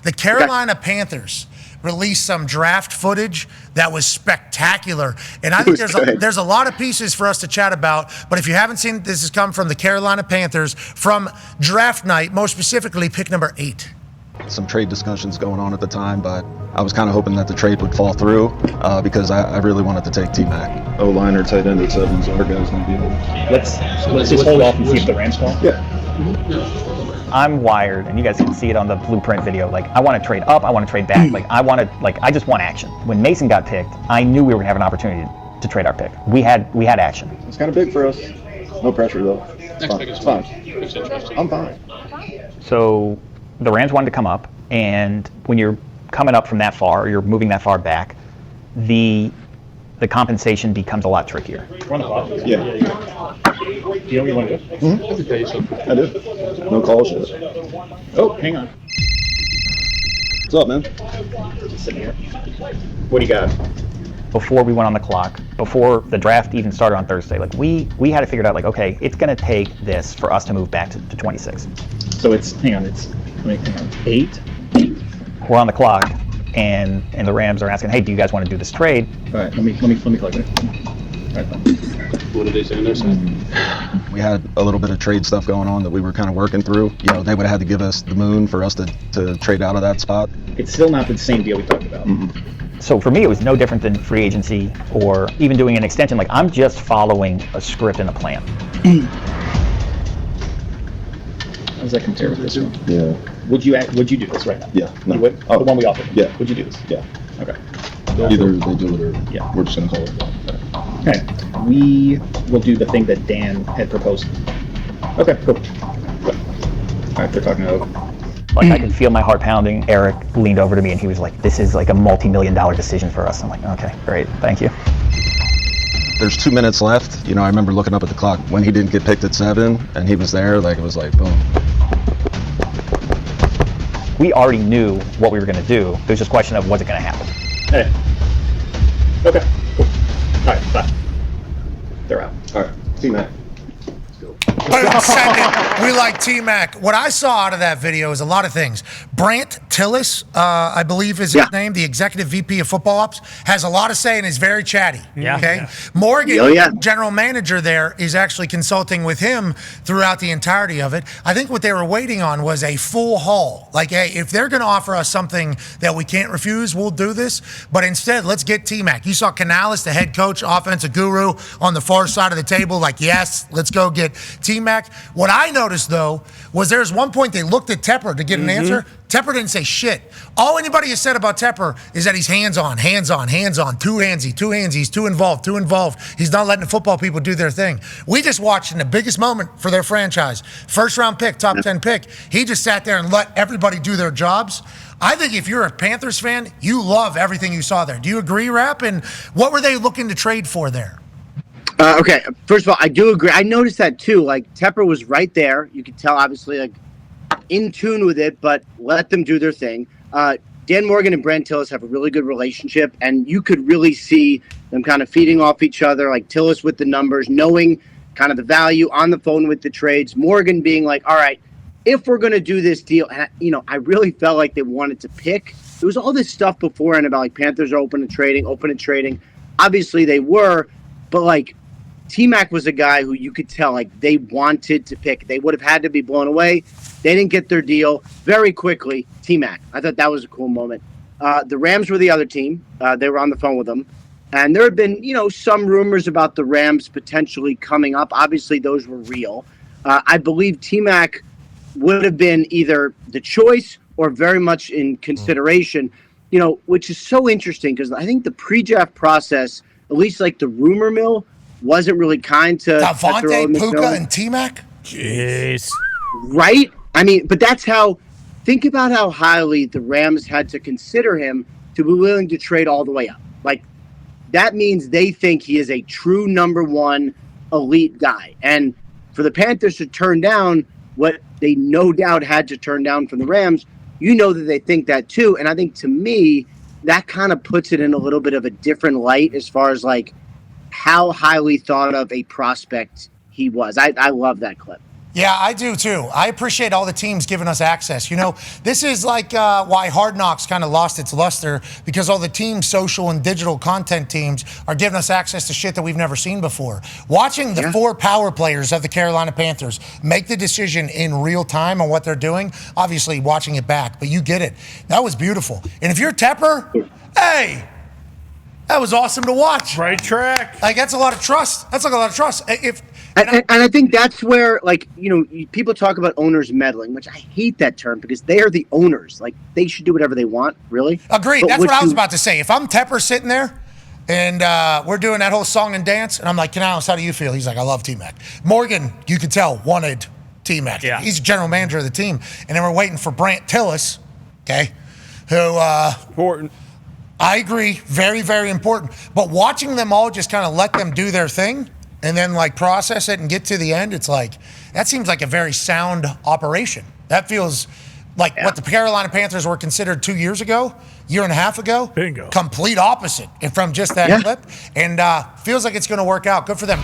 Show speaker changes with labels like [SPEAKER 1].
[SPEAKER 1] The Carolina Panthers released some draft footage that was spectacular. And I think there's a lot of pieces for us to chat about. But if you haven't seen, this has come from the Carolina Panthers from draft night, most specifically pick number 8.
[SPEAKER 2] Some trade discussions going on at the time, but I was kind of hoping that the trade would fall through because I really wanted to take T-Mac.
[SPEAKER 3] O-line or tight end at 7, so our guys going to be able to...
[SPEAKER 4] Let's just hold off and see if the Rams call.
[SPEAKER 3] Yeah.
[SPEAKER 4] I'm wired, and you guys can see it on the blueprint video. Like, I want to trade up, I want to trade back. I just want action. When Mason got picked, I knew we were going to have an opportunity to trade our pick. We had action.
[SPEAKER 3] It's kind of big for us. No pressure, though. It's fine. I'm fine.
[SPEAKER 4] So the Rams wanted to come up, and when you're coming up from that far, or you're moving that far back, the compensation becomes a lot trickier.
[SPEAKER 3] Yeah.
[SPEAKER 4] Do you know what you want to do?
[SPEAKER 3] Mm-hmm. I do. No call shit.
[SPEAKER 4] Oh, hang on.
[SPEAKER 3] What's up, man?
[SPEAKER 4] Just sitting here. What do you got? Before we went on the clock, before the draft even started on Thursday, like we had to figure it out, like, okay, it's going to take this for us to move back to 26. So it's 8. We're on the clock, and the Rams are asking, hey, do you guys want to do this trade?
[SPEAKER 3] All right, let me collect it. All right, what did they say on their side?
[SPEAKER 2] We had a little bit of trade stuff going on that we were kind of working through. You know, they would have had to give us the moon for us to trade out of that spot.
[SPEAKER 4] It's still not the same deal we talked about. Mm-hmm. So for me, it was no different than free agency or even doing an extension. Like, I'm just following a script and a plan. How does that compare with this one?
[SPEAKER 3] Yeah.
[SPEAKER 4] Would you do this right now?
[SPEAKER 3] Yeah. No.
[SPEAKER 4] You would?
[SPEAKER 3] Oh.
[SPEAKER 4] The one we offered?
[SPEAKER 3] Yeah.
[SPEAKER 4] Would you do this?
[SPEAKER 3] Yeah.
[SPEAKER 4] Okay.
[SPEAKER 3] Either they do it or
[SPEAKER 4] yeah.
[SPEAKER 3] We're just going to call it.
[SPEAKER 4] Okay. We will do the thing that Dan had proposed. Okay, cool. All right, they're talking over. Like, I could feel my heart pounding. Eric leaned over to me and he was like, this is like a multi-million-dollar decision for us. I'm like, okay, great, thank you.
[SPEAKER 2] There's 2 minutes left. You know, I remember looking up at the clock when he didn't get picked at 7 and he was there, like, it was like, boom.
[SPEAKER 4] We already knew what we were going to do. It was just a question of, was it going to happen? Hey. Okay, cool. All right, bye. They're out.
[SPEAKER 3] All right, T-Mac.
[SPEAKER 1] Second, we like T-Mac. What I saw out of that video is a lot of things. Brant Tillis, I believe is his name, the executive VP of football ops, has a lot to say and is very chatty.
[SPEAKER 4] Yeah.
[SPEAKER 1] Okay.
[SPEAKER 4] Yeah.
[SPEAKER 1] Morgan, general manager there, is actually consulting with him throughout the entirety of it. I think what they were waiting on was a full haul. Like, hey, if they're going to offer us something that we can't refuse, we'll do this. But instead, let's get T-Mac. You saw Canales, the head coach, offensive guru, on the far side of the table, like, yes, let's go get T-Mac. What I noticed, though, was there's one point they looked at Tepper to get an answer. Tepper didn't say shit. All anybody has said about Tepper is that he's hands-on, too handsy, he's too involved. He's not letting the football people do their thing. We just watched in the biggest moment for their franchise, first-round pick, top 10 pick. He just sat there and let everybody do their jobs. I think if you're a Panthers fan, you love everything you saw there. Do you agree, Rap? And what were they looking to trade for there?
[SPEAKER 5] Okay, first of all, I do agree. I noticed that too. Like, Tepper was right there. You could tell, obviously, like, in tune with it, but let them do their thing. Dan Morgan and Brant Tillis have a really good relationship, and you could really see them kind of feeding off each other, like Tillis with the numbers, knowing kind of the value, on the phone with the trades. Morgan being like, all right, if we're going to do this deal, and I really felt like they wanted to pick. There was all this stuff beforehand about, like, Panthers are open to trading. Obviously, they were, but, like, T-Mac was a guy who you could tell, like, they wanted to pick. They would have had to be blown away. They didn't get their deal very quickly. T-Mac. I thought that was a cool moment. The Rams were the other team. They were on the phone with them. And there had been, some rumors about the Rams potentially coming up. Obviously, those were real. I believe T-Mac would have been either the choice or very much in consideration, which is so interesting because I think the pre-draft process, at least like the rumor mill, wasn't really kind to
[SPEAKER 1] Davante, Puka, and T-Mac?
[SPEAKER 6] Jeez.
[SPEAKER 5] Right? I mean, but that's how, think about how highly the Rams had to consider him to be willing to trade all the way up. Like, that means they think he is a true number one elite guy. And for the Panthers to turn down what they no doubt had to turn down from the Rams, that they think that too. And I think, to me, that kind of puts it in a little bit of a different light as far as, like, how highly thought of a prospect he was. I love that clip.
[SPEAKER 1] Yeah, I do too. I appreciate all the teams giving us access. You know, this is like why Hard Knocks kind of lost its luster, because all the team social and digital content teams are giving us access to shit that we've never seen before. Watching the 4 power players of the Carolina Panthers make the decision in real time on what they're doing, obviously watching it back, but you get it. That was beautiful. And if you're Tepper, hey, that was awesome to watch.
[SPEAKER 6] Right track.
[SPEAKER 1] Like, that's a lot of trust. That's like a lot of trust.
[SPEAKER 5] And I think that's where, like, you know, people talk about owners meddling, which I hate that term because they are the owners. Like, they should do whatever they want, really.
[SPEAKER 1] Agreed. That's what I was about to say. If I'm Tepper sitting there and we're doing that whole song and dance, and I'm like, Canales, how do you feel? He's like, I love T-Mac. Morgan, you could tell, wanted T-Mac.
[SPEAKER 6] Yeah.
[SPEAKER 1] He's general manager of the team. And then we're waiting for Brant Tillis, okay, who
[SPEAKER 6] Important.
[SPEAKER 1] I agree, very, very important. But watching them all just kind of let them do their thing and then like process it and get to the end, it's like, that seems like a very sound operation. That feels like what the Carolina Panthers were considered 2 years ago, year and a half ago.
[SPEAKER 6] Bingo.
[SPEAKER 1] Complete opposite from just that clip. And feels like it's going to work out. Good for them.